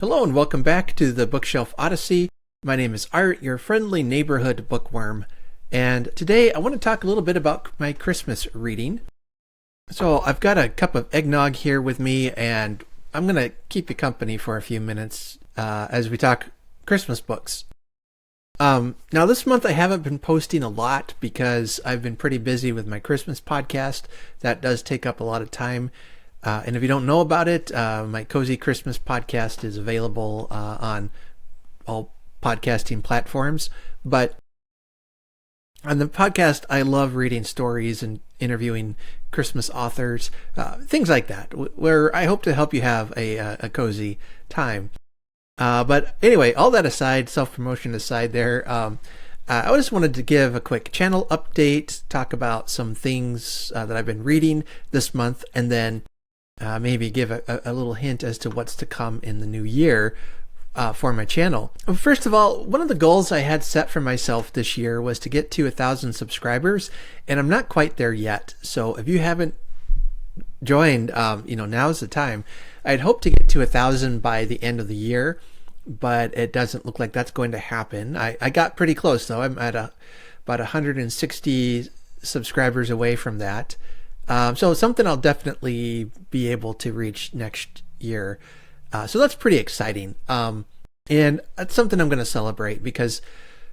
Hello and welcome back to the Bookshelf Odyssey. My name is Art, your friendly neighborhood bookworm, and today I want to talk a little bit about my Christmas reading. So I've got a cup of eggnog here with me, and I'm going to keep you company for a few minutes as we talk Christmas books. Now this month I haven't been posting a lot because I've been pretty busy with my Christmas podcast. That does take up a lot of time. And if you don't know about it, my Cozy Christmas podcast is available on all podcasting platforms. But on the podcast, I love reading stories and interviewing Christmas authors, things like that, where I hope to help you have a cozy time. But anyway, all that aside, self-promotion aside there, I just wanted to give a quick channel update, talk about some things that I've been reading this month, and then maybe give a little hint as to what's to come in the new year for my channel. First of all, one of the goals I had set for myself this year was to get to 1,000 subscribers, and I'm not quite there yet. So if you haven't joined, now's the time. I'd hoped to get to 1,000 by the end of the year, but it doesn't look like that's going to happen. I got pretty close though. I'm at about 160 subscribers away from that. So something I'll definitely be able to reach next year. So that's pretty exciting. And that's something I'm going to celebrate because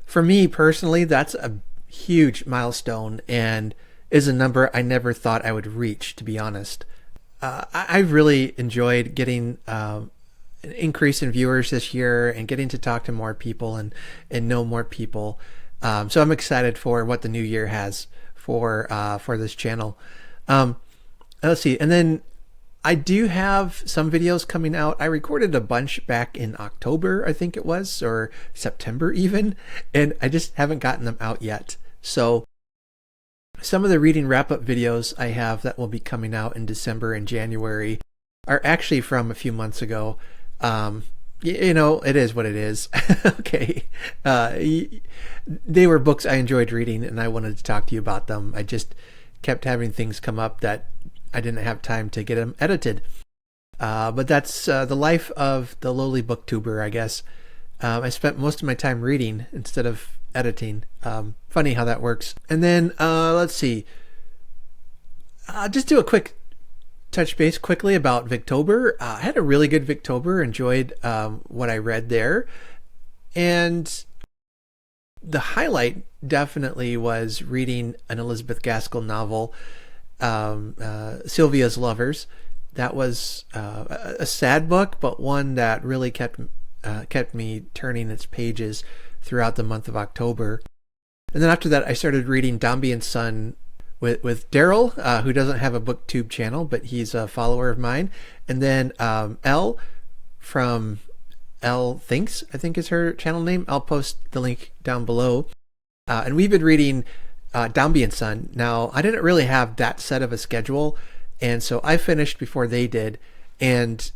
for me personally, that's a huge milestone and is a number I never thought I would reach, to be honest. I really enjoyed getting an increase in viewers this year and getting to talk to more people and know more people. So I'm excited for what the new year has for this channel. Let's see. And then I do have some videos coming out. I recorded a bunch back in October, I think it was, or September even, and I just haven't gotten them out yet. So some of the reading wrap-up videos I have that will be coming out in December and January are actually from a few months ago. It is what it is. Okay. They were books I enjoyed reading and I wanted to talk to you about them. I just kept having things come up that I didn't have time to get them edited. But that's the life of the lowly booktuber, I guess. I spent most of my time reading instead of editing. Funny how that works. And then let's see. I'll just do a quick touch base quickly about Victober. I had a really good Victober, enjoyed what I read there. And the highlight definitely was reading an Elizabeth Gaskell novel, Sylvia's Lovers. That was a sad book, but one that really kept me turning its pages throughout the month of October. And then after that, I started reading Dombey and Son with Daryl, who doesn't have a booktube channel, but he's a follower of mine. And then Elle from Elle Thinks, I think is her channel name. I'll post the link down below. And we've been reading Dombey and Son. Now, I didn't really have that set of a schedule, and so I finished before they did. And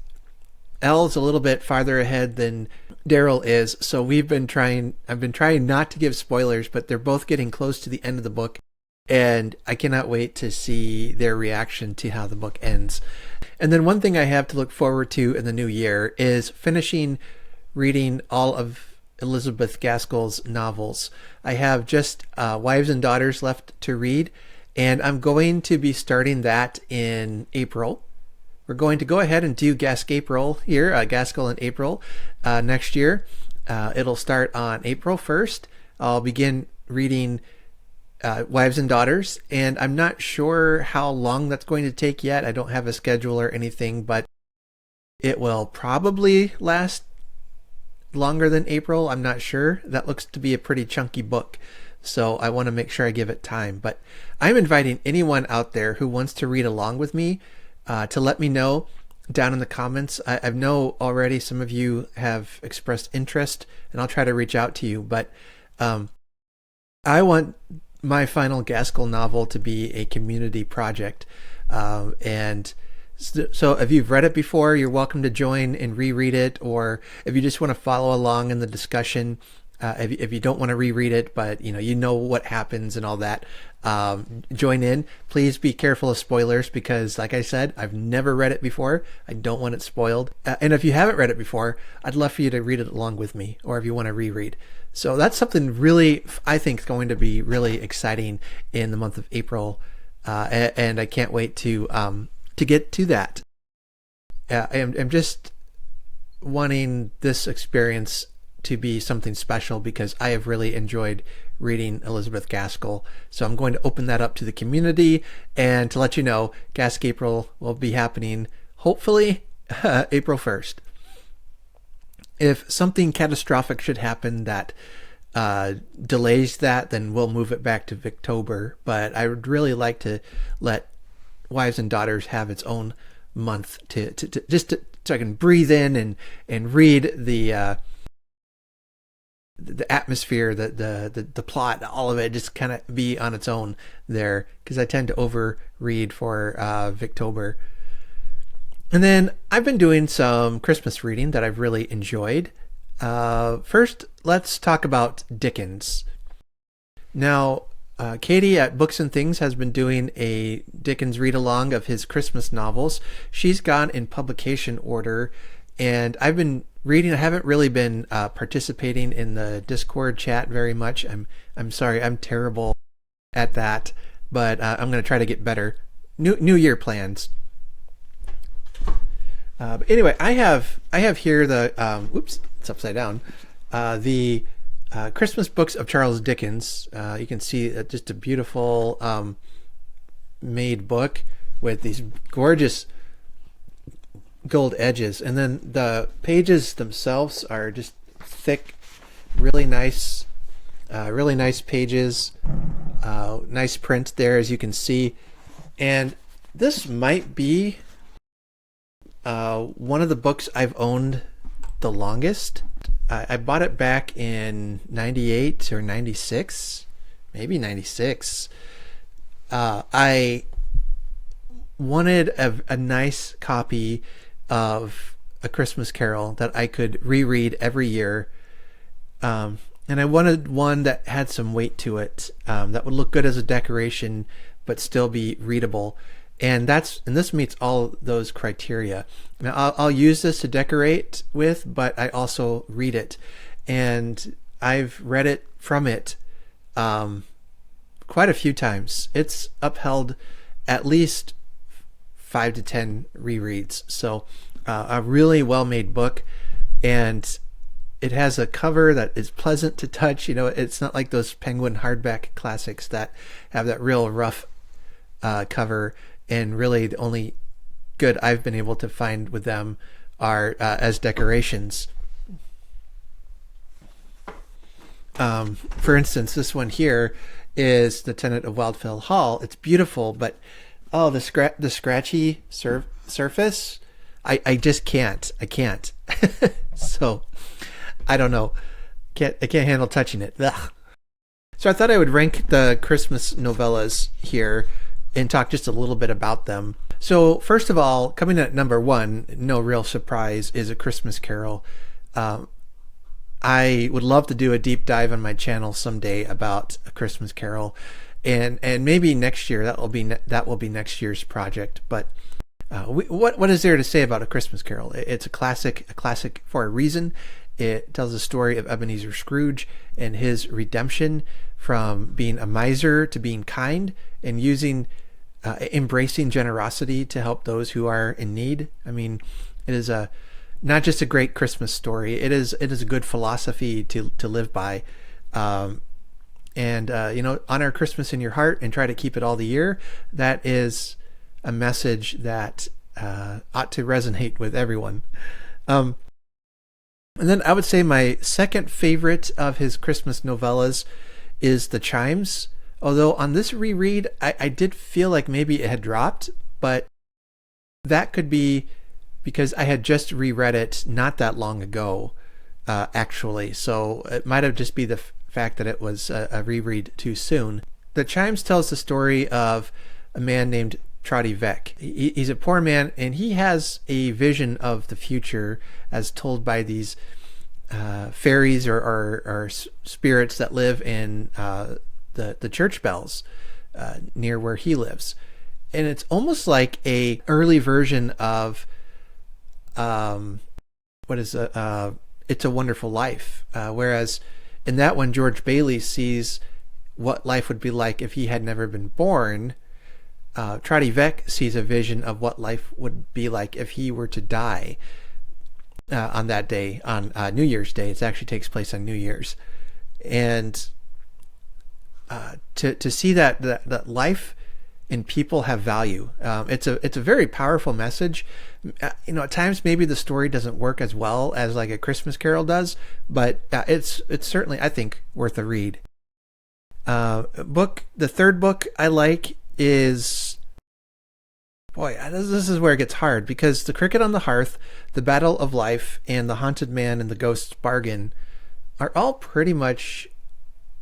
Elle's a little bit farther ahead than Daryl is, so I've been trying not to give spoilers, but they're both getting close to the end of the book, and I cannot wait to see their reaction to how the book ends. And then one thing I have to look forward to in the new year is finishing reading all of Elizabeth Gaskell's novels. I have just Wives and Daughters left to read, and I'm going to be starting that in April. We're going to go ahead and do Gaskell here, Gaskell in April next year. It'll start on April 1st. I'll begin reading Wives and Daughters, and I'm not sure how long that's going to take yet. I don't have a schedule or anything, but it will probably last longer than April. I'm not sure. That looks to be a pretty chunky book, so I want to make sure I give it time. But I'm inviting anyone out there who wants to read along with me to let me know down in the comments. I know already some of you have expressed interest, and I'll try to reach out to you. But I want my final Gaskell novel to be a community project, and so if you've read it before, you're welcome to join and reread it, or if you just want to follow along in the discussion, if you don't want to reread it, but you know what happens and all that, join in. Please be careful of spoilers because, like I said, I've never read it before. I don't want it spoiled. And if you haven't read it before, I'd love for you to read it along with me, or if you want to reread. So that's something really, I think, is going to be really exciting in the month of April, and I can't wait to get to that. I'm just wanting this experience to be something special because I have really enjoyed reading Elizabeth Gaskell. So I'm going to open that up to the community and to let you know, Gask April will be happening hopefully April 1st. If something catastrophic should happen that delays that, then we'll move it back to Victober. But I would really like to let Wives and Daughters have its own month to so I can breathe in and read the atmosphere, the plot, all of it, just kind of be on its own there, because I tend to overread for Victober. And then I've been doing some Christmas reading that I've really enjoyed. First, let's talk about Dickens. Now, Katie at Books and Things has been doing a Dickens read-along of his Christmas novels. She's gone in publication order, and I've been reading. I haven't really been participating in the Discord chat very much. I'm sorry, I'm terrible at that, but I'm going to try to get better. New Year plans. But anyway, I have here the oops, it's upside down. The Christmas books of Charles Dickens. You can see just a beautiful made book with these gorgeous gold edges, and then the pages themselves are just thick, really nice pages, nice print there, as you can see. And this might be one of the books I've owned the longest. I bought it back in 98 or 96, maybe 96. I wanted a nice copy of A Christmas Carol that I could reread every year. And I wanted one that had some weight to it, that would look good as a decoration, but still be readable. And this meets all those criteria. Now, I'll use this to decorate with, but I also read it, and I've read it from it quite a few times. It's upheld at least 5 to 10 rereads. So a really well-made book, and it has a cover that is pleasant to touch. It's not like those Penguin hardback classics that have that real rough cover. And really, the only good I've been able to find with them are as decorations. For instance, this one here is The Tenant of Wildfell Hall. It's beautiful, but the scratchy surface, I just can't. I can't. So I don't know. I can't handle touching it. Ugh. So I thought I would rank the Christmas novellas here and talk just a little bit about them. So first of all, coming at number 1, no real surprise, is A Christmas Carol. I would love to do a deep dive on my channel someday about A Christmas Carol, and maybe next year. That will be next year's project. But what is there to say about A Christmas Carol? It's a classic for a reason. It tells the story of Ebenezer Scrooge and his redemption from being a miser to being kind, and embracing generosity to help those who are in need. I mean, it is not just a great Christmas story. It is a good philosophy to live by. Honor Christmas in your heart and try to keep it all the year. That is a message that ought to resonate with everyone. And then I would say my second favorite of his Christmas novellas is The Chimes. Although on this reread, I did feel like maybe it had dropped, but that could be because I had just reread it not that long ago, actually. So it might have just be the fact that it was a reread too soon. The Chimes tells the story of a man named Trotty Veck. He's a poor man, and he has a vision of the future as told by these fairies or spirits that live in the church bells near where he lives. And it's almost like a early version of It's a Wonderful Life. Whereas in that one, George Bailey sees what life would be like if he had never been born. Trotty Veck sees a vision of what life would be like if he were to die on that day, on New Year's Day. It actually takes place on New Year's. And to see that life and people have value. It's a very powerful message. At times maybe the story doesn't work as well as like A Christmas Carol does, but it's certainly, I think, worth a read. The third book I like is, this is where it gets hard, because The Cricket on the Hearth, The Battle of Life, and The Haunted Man and the Ghost's Bargain are all pretty much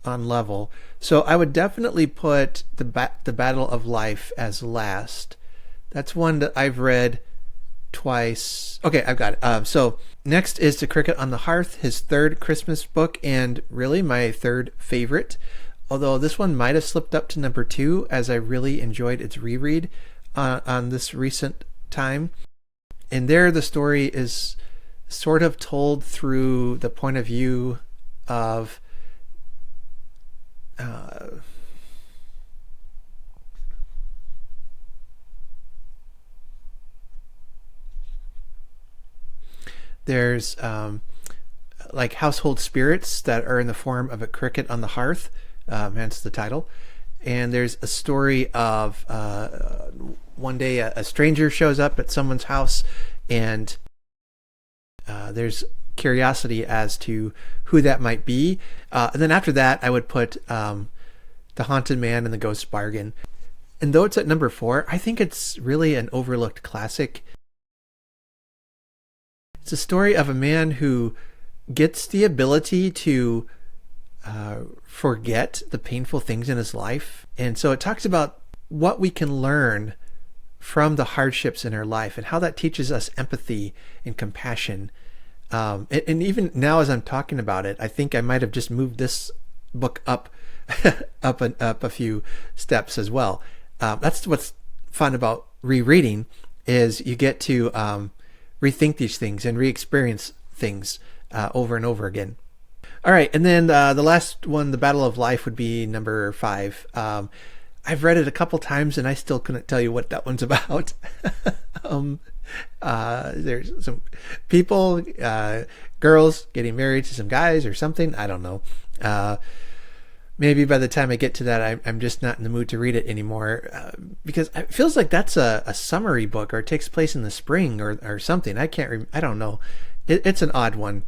on level. So I would definitely put the Battle of Life as last. That's one that I've read twice. Okay, I've got it. So next is The Cricket on the Hearth, his third Christmas book, and really my third favorite. Although this one might have slipped up to number 2, as I really enjoyed its reread on this recent time. And there the story is sort of told through the point of view of there's like household spirits that are in the form of a cricket on the hearth, hence the title. And there's a story of one day a stranger shows up at someone's house, and there's curiosity as to who that might be. And then after that, I would put The Haunted Man and the Ghost's Bargain. And though it's at number 4, I think it's really an overlooked classic. It's a story of a man who gets the ability to forget the painful things in his life. And so it talks about what we can learn from the hardships in our life and how that teaches us empathy and compassion. And even now, as I'm talking about it, I think I might have just moved this book up up a few steps as well. That's what's fun about rereading, is you get to rethink these things and re-experience things over and over again. All right, and then the last one, The Battle of Life, would be number 5. I've read it a couple times and I still couldn't tell you what that one's about. There's some people, girls getting married to some guys or something. I don't know. Maybe by the time I get to that, I'm just not in the mood to read it anymore, because it feels like that's a summary book, or it takes place in the spring or something. I don't know. It's an odd one.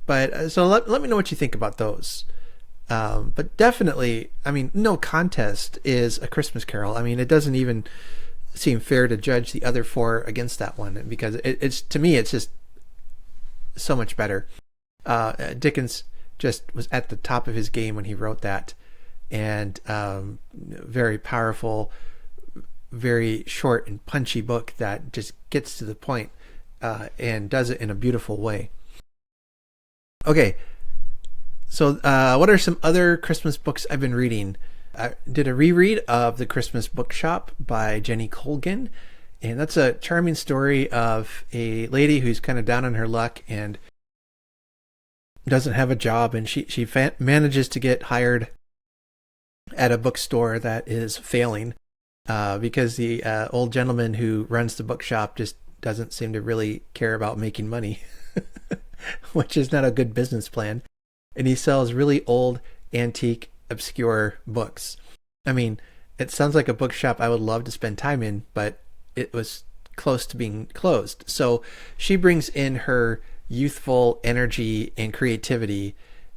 But so let me know what you think about those. But definitely, I mean, no contest is A Christmas Carol. I mean, it doesn't even seem fair to judge the other 4 against that one, because it's, to me, it's just so much better. Dickens just was at the top of his game when he wrote that, and very powerful, very short and punchy book that just gets to the point and does it in a beautiful way. Okay, so what are some other Christmas books I've been reading? I did a reread of The Christmas Bookshop by Jenny Colgan, and that's a charming story of a lady who's kind of down on her luck and doesn't have a job, and she manages to get hired at a bookstore that is failing because the old gentleman who runs the bookshop just doesn't seem to really care about making money, which is not a good business plan. And he sells really old, antique, obscure books. I mean, it sounds like a bookshop I would love to spend time in, but it was close to being closed. So she brings in her youthful energy and creativity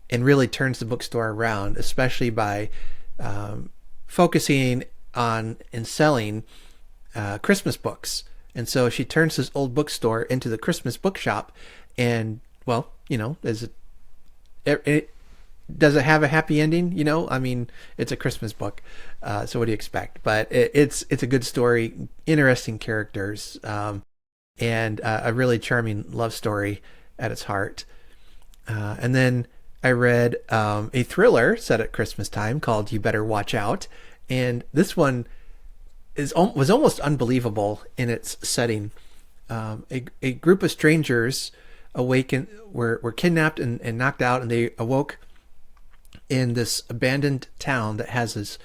and really turns the bookstore around, especially by focusing on and selling Christmas books. And so she turns this old bookstore into the Christmas bookshop. And, well, does it have a happy ending? I mean, it's a Christmas book, so what do you expect? But it's a good story, interesting characters, and a really charming love story. at its heart. And then I read a thriller set at Christmas time called You Better Watch Out. And this one was almost unbelievable in its setting. A group of strangers were kidnapped and knocked out, and they awoke in this abandoned town that has this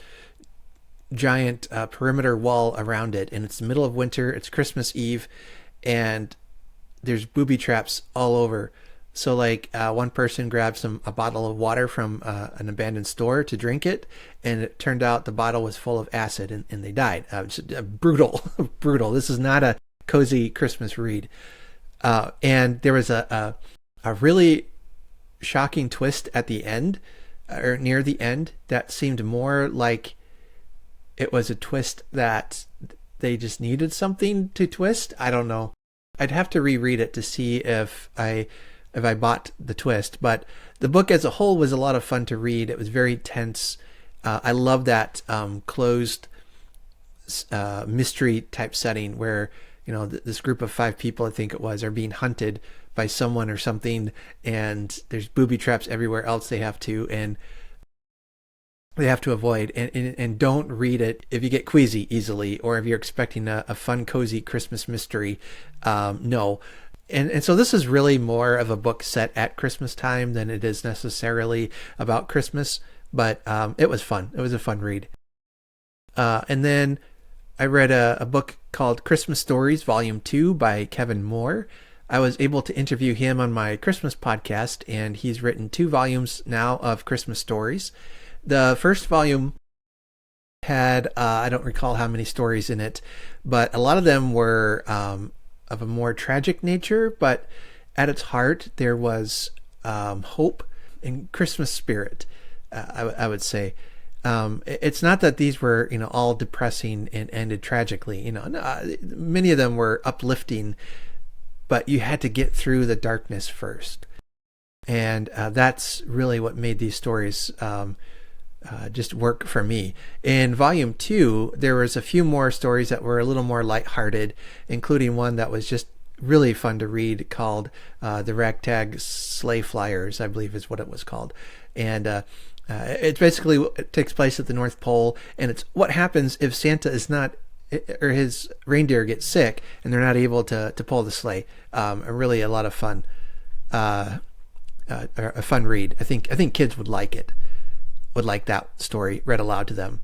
giant perimeter wall around it. And it's the middle of winter, it's Christmas Eve, and there's booby traps all over. So like one person grabbed a bottle of water from an abandoned store to drink it, and it turned out the bottle was full of acid, and they died. Brutal, brutal. This is not a cozy Christmas read. And there was a really shocking twist at the end, or near the end, that seemed more like it was a twist that they just needed something to twist. I don't know. I'd have to reread it to see if I bought the twist, but the book as a whole was a lot of fun to read. It was very tense. I love that closed mystery type setting where, you know, this group of 5 people, I think it was, are being hunted by someone or something, and there's booby traps everywhere else they have to avoid. And don't read it if you get queasy easily, or if you're expecting a fun, cozy Christmas mystery. No. And so this is really more of a book set at Christmas time than it is necessarily about Christmas, but it was fun. It was a fun read. And then I read a book called Christmas Stories Volume 2 by Kevin Moore. I was able to interview him on my Christmas podcast, and he's written 2 volumes now of Christmas stories. The first volume had, I don't recall how many stories in it, but a lot of them were of a more tragic nature, but at its heart there was hope and Christmas spirit, I would say. It's not that these were, you know, all depressing and ended tragically. You know, many of them were uplifting, but you had to get through the darkness first. And that's really what made these stories just work for me. In volume 2, there was a few more stories that were a little more lighthearted, including one that was just really fun to read called The Ragtag Sleigh Flyers, I believe is what it was called. And it basically takes place at the North Pole, and it's what happens if Santa is not, or his reindeer gets sick and they're not able to pull the sleigh. Really a lot of fun, a fun read. I think kids would like it, would like that story read aloud to them.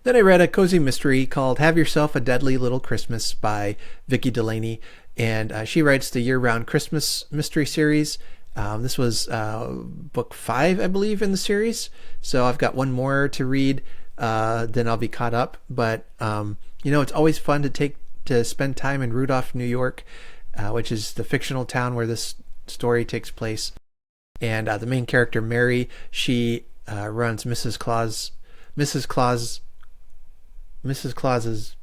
Then I read a cozy mystery called Have Yourself a Deadly Little Christmas by Vicki Delany, and she writes the year-round Christmas mystery series. This was book 5, I believe, in the series, so I've got one more to read, then I'll be caught up. But it's always fun to spend time in Rudolph, New York, which is the fictional town where this story takes place. And the main character, Mary, she runs Mrs. Claus's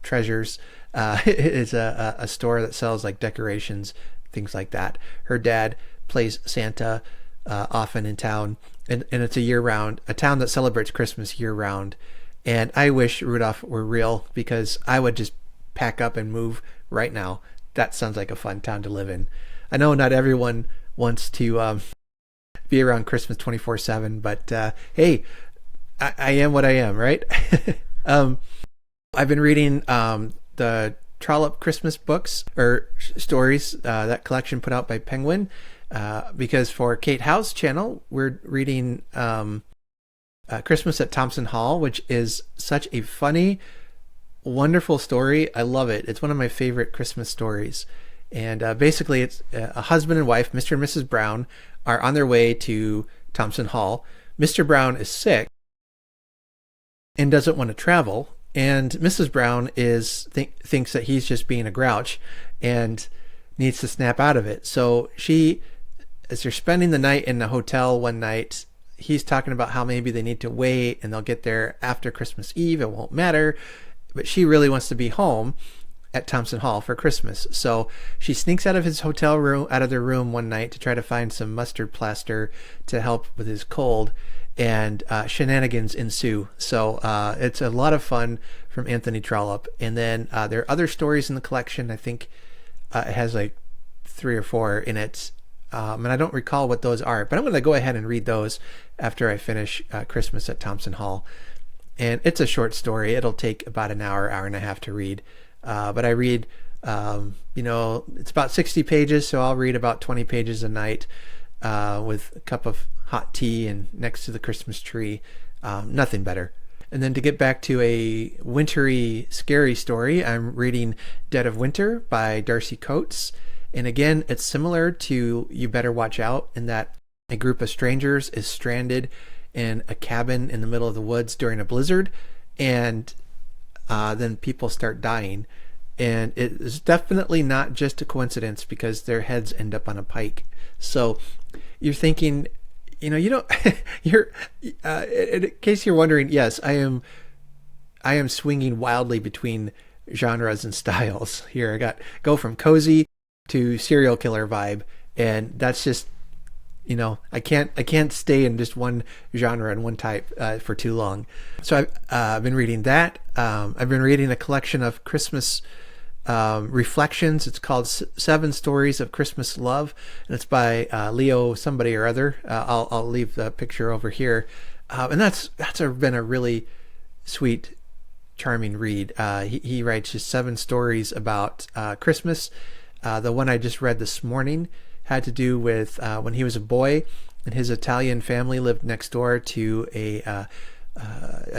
Treasures. It is a store that sells like decorations, things like that. Her dad plays Santa often in town, and it's a town that celebrates Christmas year round. And I wish Rudolph were real, because I would just pack up and move right now. That sounds like a fun town to live in. I know not everyone wants to be around Christmas 24/7, but hey, I am what I am, right? I've been reading the Trollop Christmas books, or stories, that collection put out by Penguin, because for Kate Howe's channel, we're reading Christmas at Thompson Hall, which is such a funny, wonderful story. I love it. It's one of my favorite Christmas stories. And basically, it's a husband and wife, Mr. and Mrs. Brown, are on their way to Thompson Hall. Mr. Brown is sick and doesn't want to travel, and Mrs. Brown thinks that he's just being a grouch and needs to snap out of it. So as they're spending the night in the hotel one night, he's talking about how maybe they need to wait and they'll get there after Christmas Eve. It won't matter. But she really wants to be home at Thompson Hall for Christmas. So she sneaks out of their room one night to try to find some mustard plaster to help with his cold, and shenanigans ensue. So it's a lot of fun from Anthony Trollope. And then there are other stories in the collection. I think it has like 3 or 4 in it. And I don't recall what those are, but I'm going to go ahead and read those after I finish Christmas at Thompson Hall. And it's a short story. It'll take about an hour, hour and a half to read. But I read, it's about 60 pages, so I'll read about 20 pages a night with a cup of hot tea and next to the Christmas tree. Nothing better. And then to get back to a wintry, scary story, I'm reading Dead of Winter by Darcy Coates. And again, it's similar to You Better Watch Out in that a group of strangers is stranded in a cabin in the middle of the woods during a blizzard, and then people start dying. And it is definitely not just a coincidence because their heads end up on a pike. So you're thinking, you don't, in case you're wondering, yes, I am swinging wildly between genres and styles here. Go from cozy to serial killer vibe, and that's just, I can't stay in just one genre and one type for too long. So I've been reading that. I've been reading a collection of Christmas reflections. It's called 7 Stories of Christmas Love, and it's by Leo somebody or other. I'll leave the picture over here, and that's been a really sweet, charming read. He writes just 7 stories about Christmas. The one I just read this morning had to do with when he was a boy and his Italian family lived next door to a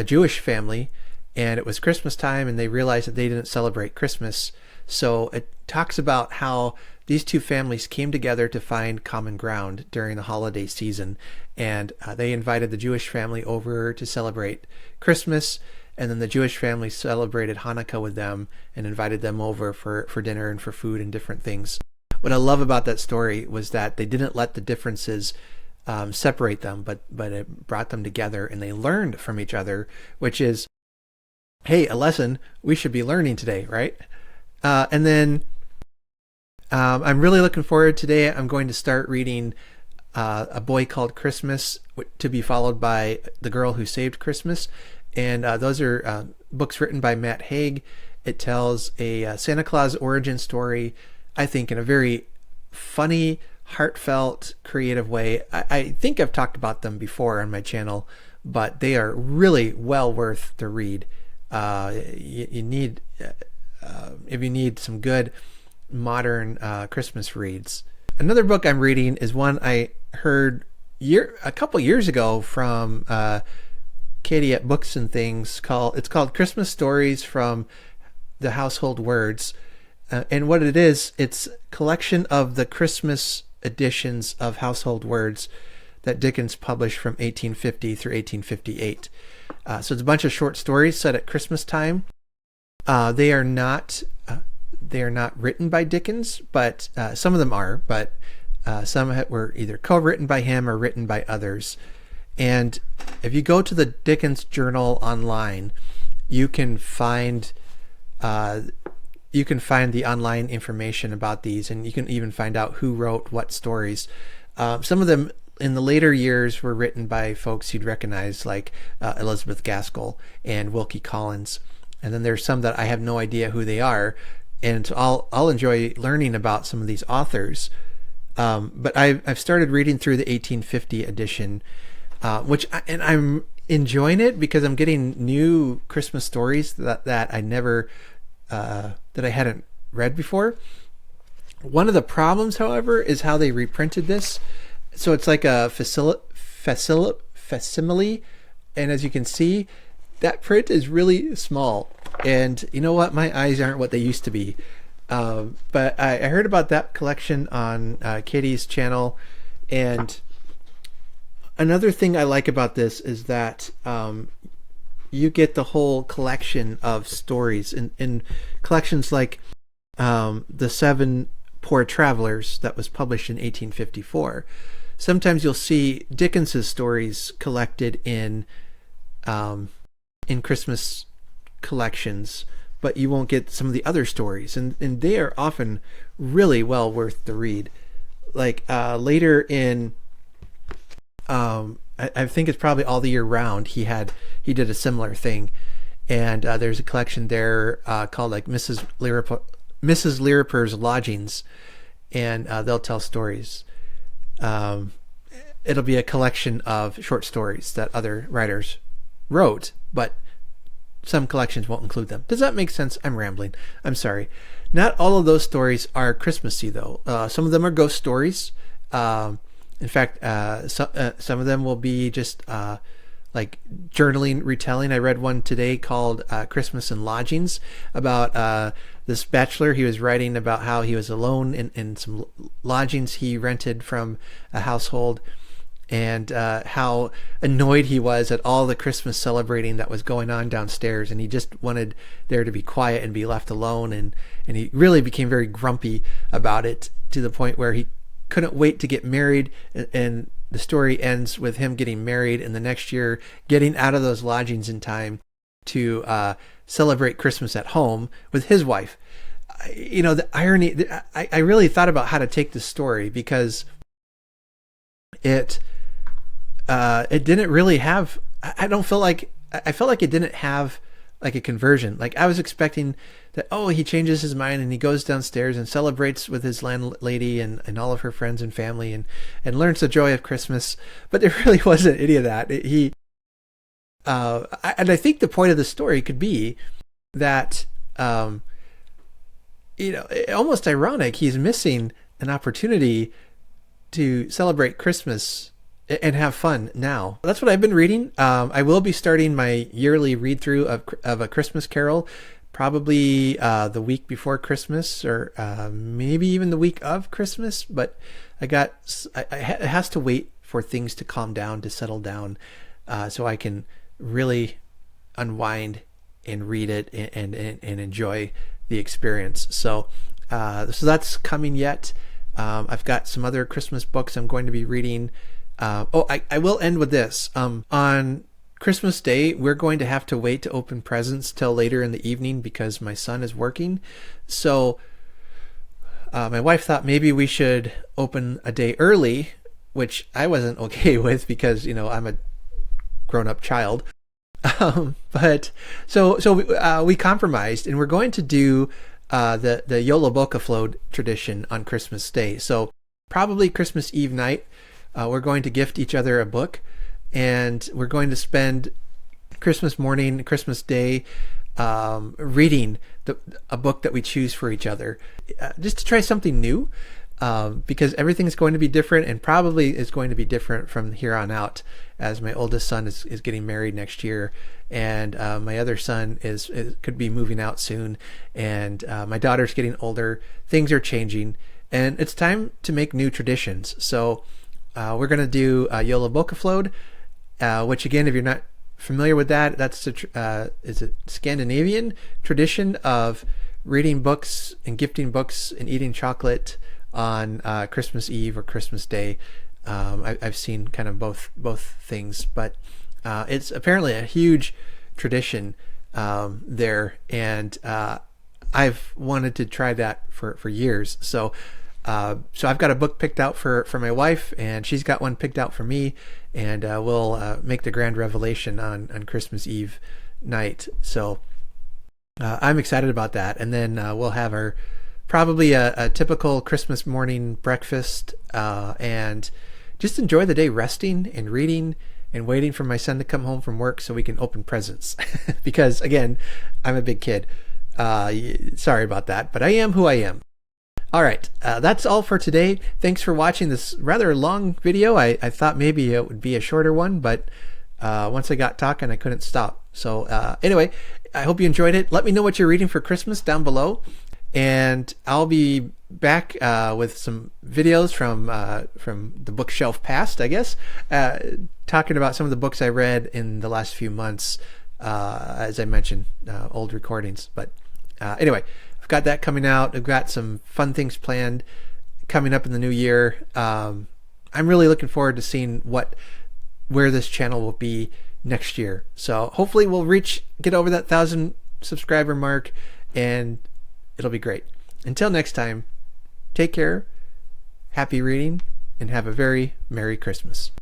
Jewish family, and it was Christmas time and they realized that they didn't celebrate Christmas. So it talks about how these two families came together to find common ground during the holiday season, and they invited the Jewish family over to celebrate Christmas, and then the Jewish family celebrated Hanukkah with them and invited them over for dinner and for food and different things. What I love about that story was that they didn't let the differences separate them, but it brought them together, and they learned from each other, which is, hey, a lesson we should be learning today, right? And then I'm really looking forward today. I'm going to start reading A Boy Called Christmas, to be followed by The Girl Who Saved Christmas. And those are books written by Matt Haig. It tells a Santa Claus origin story, I think, in a very funny, heartfelt, creative way. I think I've talked about them before on my channel, but they are really well worth the read. You need, if you need some good modern Christmas reads. Another book I'm reading is one I heard a couple years ago from Katie at Books and Things. It's called Christmas Stories from the Household Words. And what it is, it's a collection of the Christmas editions of Household Words that Dickens published from 1850 through 1858. So it's a bunch of short stories set at Christmas time. They are not written by Dickens, but some of them are. But some were either co-written by him or written by others. And if you go to the Dickens Journal online, you can find the online information about these, and you can even find out who wrote what stories. Some of them in the later years were written by folks you'd recognize, like Elizabeth Gaskell and Wilkie Collins. And then there's some that I have no idea who they are, and so I'll enjoy learning about some of these authors. But I've started reading through the 1850 edition, and I'm enjoying it because I'm getting new Christmas stories that I never that I hadn't read before. One of the problems, however, is how they reprinted this. So it's like a facsimile, and as you can see, that print is really small. And you know what? My eyes aren't what they used to be. But I heard about that collection on Katie's channel, and another thing I like about this is that you get the whole collection of stories in collections like The 7 Poor Travelers that was published in 1854. Sometimes you'll see Dickens's stories collected in Christmas collections, but you won't get some of the other stories, and they are often really well worth the read. Like later in I think it's probably All the Year Round, he did a similar thing, and there's a collection there called like Mrs. Lirriper's Lodgings, and they'll tell stories. It'll be a collection of short stories that other writers wrote, but some collections won't include them. Does that make sense? I'm rambling. I'm sorry. Not all of those stories are Christmassy, though. Some of them are ghost stories. In fact, some of them will be just like journaling retelling. I read one today called Christmas and Lodgings, about this bachelor. He was writing about how he was alone in some lodgings he rented from a household, and how annoyed he was at all the Christmas celebrating that was going on downstairs, and he just wanted there to be quiet and be left alone, and he really became very grumpy about it, to the point where he couldn't wait to get married, and the story ends with him getting married, and the next year getting out of those lodgings in time to celebrate Christmas at home with his wife. You know, the irony, I really thought about how to take this story, because it didn't really have, I felt like it didn't have like a conversion. Like, I was expecting that, oh, he changes his mind and he goes downstairs and celebrates with his landlady and all of her friends and family, and learns the joy of Christmas. But there really wasn't any of that. And I think the point of the story could be that, almost ironic, he's missing an opportunity to celebrate Christmas and have fun now. That's what I've been reading. I will be starting my yearly read through of A Christmas Carol, probably the week before Christmas, or maybe even the week of Christmas. But it has to wait for things to calm down, to settle down, so I can really unwind and read it and enjoy the experience. So that's coming yet. I've got some other Christmas books I'm going to be reading. I will end with this. On Christmas Day, we're going to have to wait to open presents till later in the evening because my son is working. So my wife thought maybe we should open a day early, which I wasn't okay with, because I'm a grown-up child. But we compromised, and we're going to do the Jolabokaflod tradition on Christmas Day. So probably Christmas Eve night, we're going to gift each other a book, and we're going to spend Christmas morning, Christmas Day, reading a book that we choose for each other, just to try something new, because everything's going to be different, and probably is going to be different from here on out, as my oldest son is getting married next year, and my other son could be moving out soon, and my daughter's getting older. Things are changing, and it's time to make new traditions. So we're going to do Jolabokaflod, which, again, if you're not familiar with that, that's is a Scandinavian tradition of reading books and gifting books and eating chocolate on Christmas Eve or Christmas Day. I've seen kind of both things, but it's apparently a huge tradition there, and I've wanted to try that for years. So I've got a book picked out for my wife, and she's got one picked out for me, and we'll make the grand revelation on Christmas Eve night. So I'm excited about that, and then we'll have our probably a typical Christmas morning breakfast, and just enjoy the day resting and reading and waiting for my son to come home from work so we can open presents. Because, again, I'm a big kid. Sorry about that, but I am who I am. All right, that's all for today. Thanks for watching this rather long video. I thought maybe it would be a shorter one, but once I got talking, I couldn't stop. So anyway, I hope you enjoyed it. Let me know what you're reading for Christmas down below, and I'll be back with some videos from the bookshelf past, I guess, talking about some of the books I read in the last few months, as I mentioned, old recordings. But anyway, I've got that coming out. I've got some fun things planned coming up in the new year. I'm really looking forward to seeing where this channel will be next year. So hopefully we'll get over that 1,000 subscriber mark, and it'll be great. Until next time, take care, happy reading, and have a very Merry Christmas.